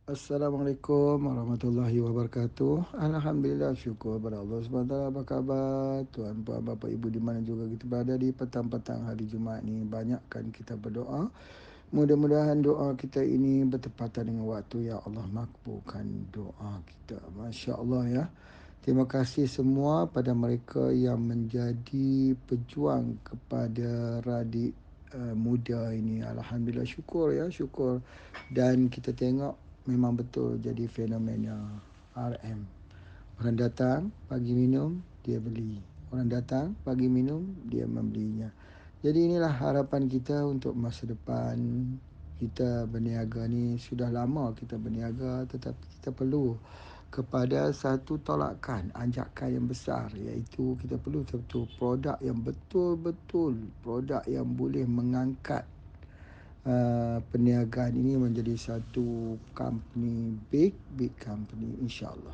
Assalamualaikum warahmatullahi wabarakatuh. Alhamdulillah, syukur pada Allah SWT. Apa khabar tuan, puan, bapa, ibu di mana juga kita berada di petang-petang hari Jumaat ni. Banyakkan kita berdoa. Mudah-mudahan doa kita ini bertepatan dengan waktu. Ya Allah, makbulkan doa kita. Masya Allah ya. Terima kasih semua pada mereka yang menjadi pejuang kepada radik muda ini. Alhamdulillah, syukur ya, syukur. Dan kita tengok memang betul jadi fenomena RM. Orang datang, bagi minum, dia beli. Orang datang, bagi minum, dia membelinya. Jadi inilah harapan kita untuk masa depan. Kita berniaga ni sudah lama kita berniaga, tetapi kita perlu kepada satu tolakan, anjakan yang besar, iaitu kita perlu satu produk yang betul-betul produk yang boleh mengangkat perniagaan ini menjadi satu company, big company, insyaAllah.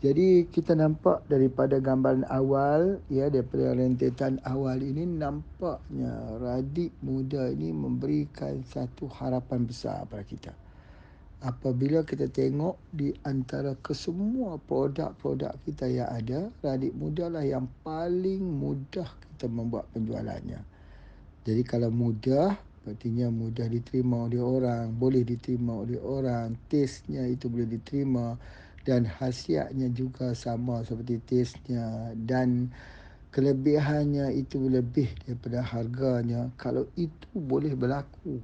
Jadi kita nampak daripada gambaran awal, daripada rentetan awal ini, nampaknya radik muda ini memberikan satu harapan besar pada kita. Apabila kita tengok di antara kesemua produk-produk kita yang ada, radik muda lah yang paling mudah kita membuat penjualannya. Jadi kalau mudah, artinya mudah diterima oleh orang, boleh diterima oleh orang, taste-nya itu boleh diterima dan khasiatnya juga sama seperti taste-nya dan kelebihannya itu lebih daripada harganya. Kalau itu boleh berlaku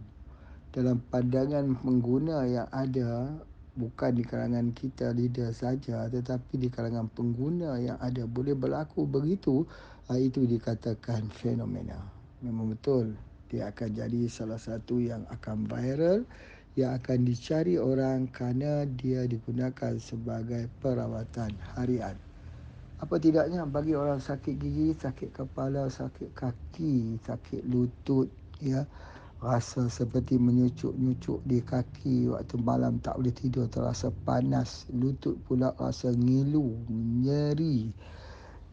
dalam pandangan pengguna yang ada, bukan di kalangan kita leader saja, tetapi di kalangan pengguna yang ada boleh berlaku begitu, itu dikatakan fenomena. Memang betul dia akan jadi salah satu yang akan viral, yang akan dicari orang kerana dia digunakan sebagai perawatan harian. Apa tidaknya bagi orang sakit gigi, sakit kepala, sakit kaki, sakit lutut, rasa seperti menyucuk-nyucuk di kaki waktu malam tak boleh tidur, terasa panas, lutut pula rasa ngilu, nyeri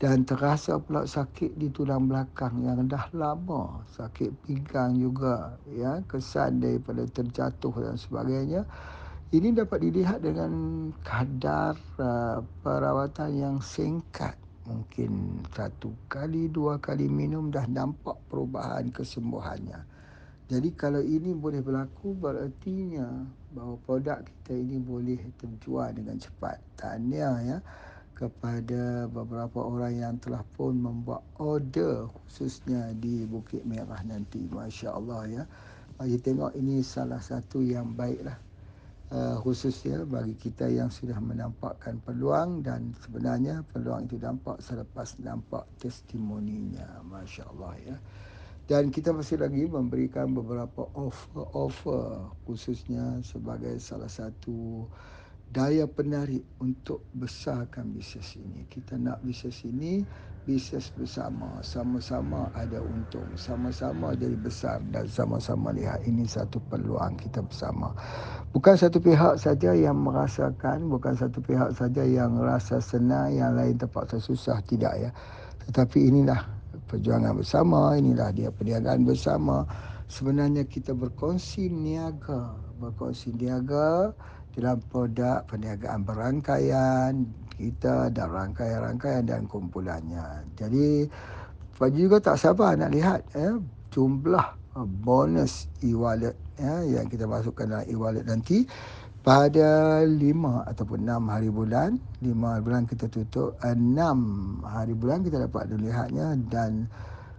dan terasa pula sakit di tulang belakang yang dah lama, sakit pinggang juga, kesan daripada terjatuh dan sebagainya. Ini dapat dilihat dengan kadar perawatan yang singkat. Mungkin 1 kali, 2 kali minum dah nampak perubahan kesembuhannya. Jadi kalau ini boleh berlaku, berartinya bahawa produk kita ini boleh terjual dengan cepat. Tahniah ya kepada beberapa orang yang telah pun membuat order khususnya di Bukit Merah nanti. Masya Allah ya. Bagi tengok ini salah satu yang baiklah. Khususnya bagi kita yang sudah menampakkan peluang dan sebenarnya peluang itu nampak selepas nampak testimoninya. Masya Allah ya. Dan kita masih lagi memberikan beberapa offer khususnya sebagai salah satu daya penarik untuk besarkan bisnes ini. Kita nak bisnes ini bisnes bersama, sama-sama ada untung, sama-sama jadi besar dan sama-sama lihat ini satu peluang kita bersama. Bukan satu pihak saja yang merasakan, bukan satu pihak saja yang rasa senang, yang lain terpaksa susah, tidak ya. Tetapi inilah perjuangan bersama, inilah dia perniagaan bersama. Sebenarnya kita berkongsi niaga dalam produk perniagaan berangkaian kita dan rangkaian-rangkaian dan kumpulannya. Jadi Pak juga tak sabar nak lihat jumlah bonus e-wallet yang kita masukkan dalam e-wallet nanti pada 5 ataupun 6 hari bulan. 5 hari bulan kita tutup, 6 hari bulan kita dapat melihatnya dan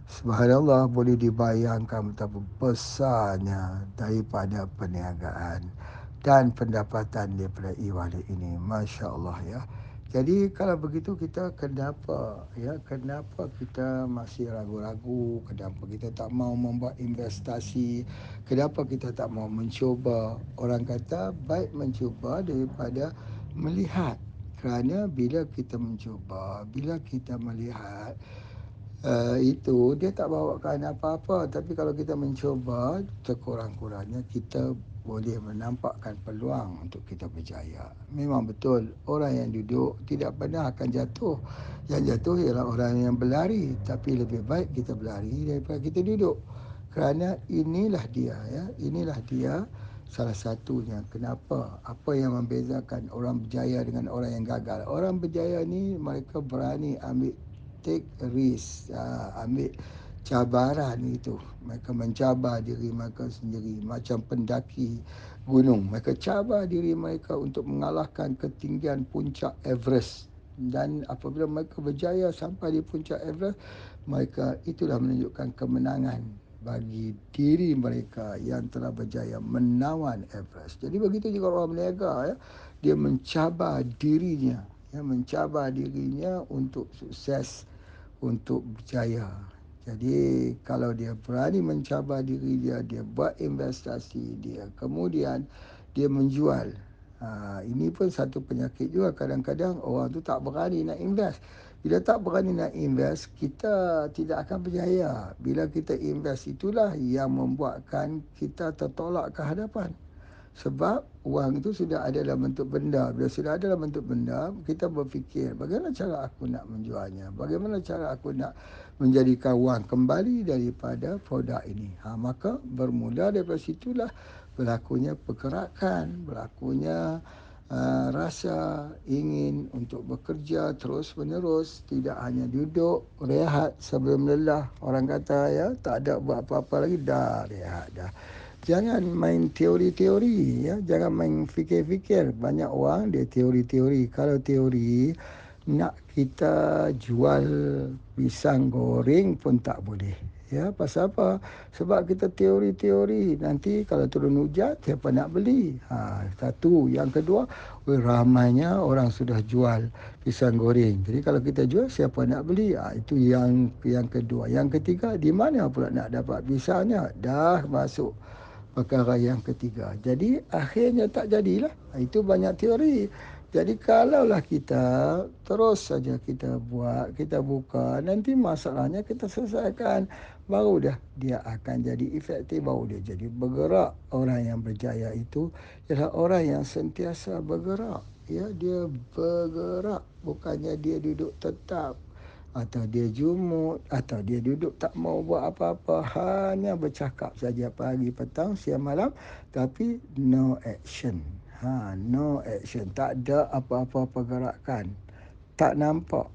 subhanallah boleh dibayangkan betapa besarnya daripada perniagaan dan pendapatan daripada e-wallet ini. Masya Allah ya. Jadi kalau begitu kita kenapa kita masih ragu-ragu, kenapa kita tak mau membuat investasi, kenapa kita tak mau mencuba. Orang kata baik mencuba daripada melihat. Kerana bila kita mencuba, bila kita melihat, itu dia tak bawakan apa-apa, tapi kalau kita mencuba, sekurang-kurangnya kita boleh menampakkan peluang untuk kita berjaya. Memang betul orang yang duduk tidak pernah akan jatuh. Yang jatuh ialah orang yang berlari, tapi lebih baik kita berlari daripada kita duduk. Kerana inilah dia salah satunya. Kenapa? Apa yang membezakan orang berjaya dengan orang yang gagal? Orang berjaya ni mereka berani ambil take risk, ambil cabaran itu. Mereka mencabar diri mereka sendiri macam pendaki gunung. Mereka cabar diri mereka untuk mengalahkan ketinggian puncak Everest. Dan apabila mereka berjaya sampai di puncak Everest, mereka itulah menunjukkan kemenangan bagi diri mereka yang telah berjaya menawan Everest. Jadi begitu juga orang berniaga, ya. Dia mencabar dirinya, ya, mencabar dirinya untuk sukses, untuk berjaya. Jadi kalau dia berani mencabar diri dia, dia buat investasi dia, kemudian dia menjual. Ini pun satu penyakit juga, kadang-kadang orang tu tak berani nak invest. Bila tak berani nak invest, kita tidak akan berjaya. Bila kita invest, itulah yang membuatkan kita tertolak ke hadapan. Sebab wang itu sudah ada dalam bentuk benda. Bila sudah ada dalam bentuk benda, kita berfikir, bagaimana cara aku nak menjualnya? Bagaimana cara aku nak menjadikan wang kembali daripada produk ini? Maka bermula daripada situlah berlakunya pergerakan, berlakunya rasa ingin untuk bekerja terus menerus, tidak hanya duduk rehat sebelum lelah. Orang kata, ya, tak ada buat apa-apa lagi, dah rehat dah. Jangan main teori-teori, ya, jangan main fikir-fikir. Banyak orang dia teori-teori. Kalau teori nak kita jual pisang goreng pun tak boleh. Ya, pasal apa? Sebab kita teori-teori. Nanti kalau turun hujan, siapa nak beli? Satu. Yang kedua, ramainya orang sudah jual pisang goreng. Jadi kalau kita jual, siapa nak beli? Itu yang kedua. Yang ketiga, di mana pula nak dapat pisangnya? Dah masuk perkara yang ketiga. Jadi akhirnya tak jadilah. Itu banyak teori. Jadi kalaulah kita terus saja kita buat, kita buka, nanti masalahnya kita selesaikan, baru dah dia akan jadi efektif, baru dia jadi bergerak. Orang yang berjaya itu ialah orang yang sentiasa bergerak. Ya, dia bergerak, bukannya dia duduk tetap, atau dia jumut, atau dia duduk tak mau buat apa-apa, hanya bercakap saja pagi, petang, siang, malam, tapi no action. No action, tak ada apa-apa pergerakan, tak nampak.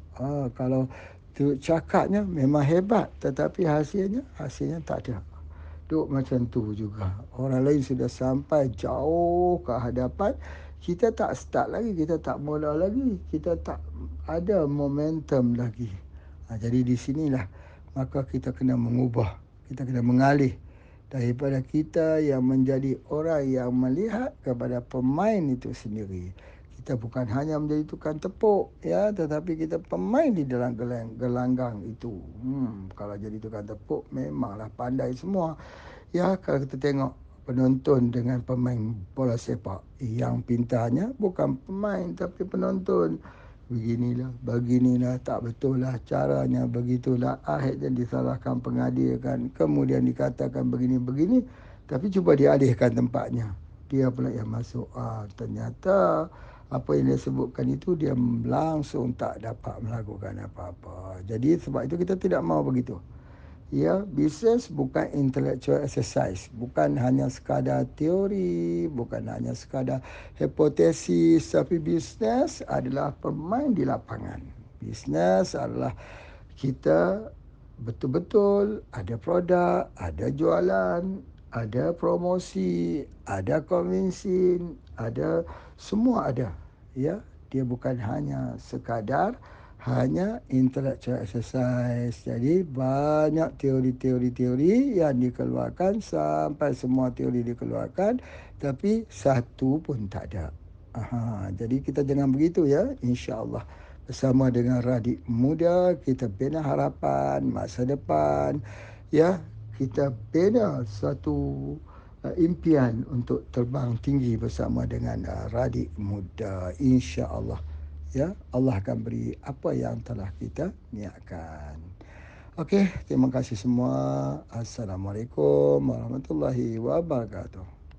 Kalau tu cakapnya memang hebat, tetapi hasilnya tak ada. Duk macam tu juga. Orang lain sudah sampai jauh ke hadapan, kita tak start lagi, kita tak mula lagi, kita tak ada momentum lagi. Jadi di sinilah maka kita kena mengubah, kita kena mengalih daripada kita yang menjadi orang yang melihat kepada pemain itu sendiri. Kita bukan hanya menjadi tukang tepuk, ya, tetapi kita pemain di dalam gelanggang itu. Kalau jadi tukang tepuk memanglah pandai semua. Ya, kalau kita tengok penonton dengan pemain bola sepak, yang pintarnya bukan pemain tapi penonton. Beginilah, tak betul lah caranya, begitulah. Akhirnya disalahkan pengadil kan, kemudian dikatakan begini-begini, tapi cuba dialihkan tempatnya, dia pula yang masuk. Ternyata apa yang dia sebutkan itu dia langsung tak dapat melakukan apa-apa. Jadi sebab itu kita tidak mahu begitu. Ya, bisnes bukan intellectual exercise, bukan hanya sekadar teori, bukan hanya sekadar hipotesis, tapi bisnes adalah pemain di lapangan. Bisnes adalah kita betul-betul ada produk, ada jualan, ada promosi, ada convincing, ada, semua ada. Ya, dia bukan hanya sekadar hanya intellectual exercise. Jadi banyak teori-teori yang dikeluarkan, sampai semua teori dikeluarkan, tapi satu pun tak ada. Jadi kita jangan begitu, ya. InsyaAllah bersama dengan Radik Muda kita bina harapan masa depan. Ya, kita bina satu impian untuk terbang tinggi bersama dengan Radik Muda, insya-Allah. Ya, Allah akan beri apa yang telah kita niatkan. Okey, terima kasih semua. Assalamualaikum warahmatullahi wabarakatuh.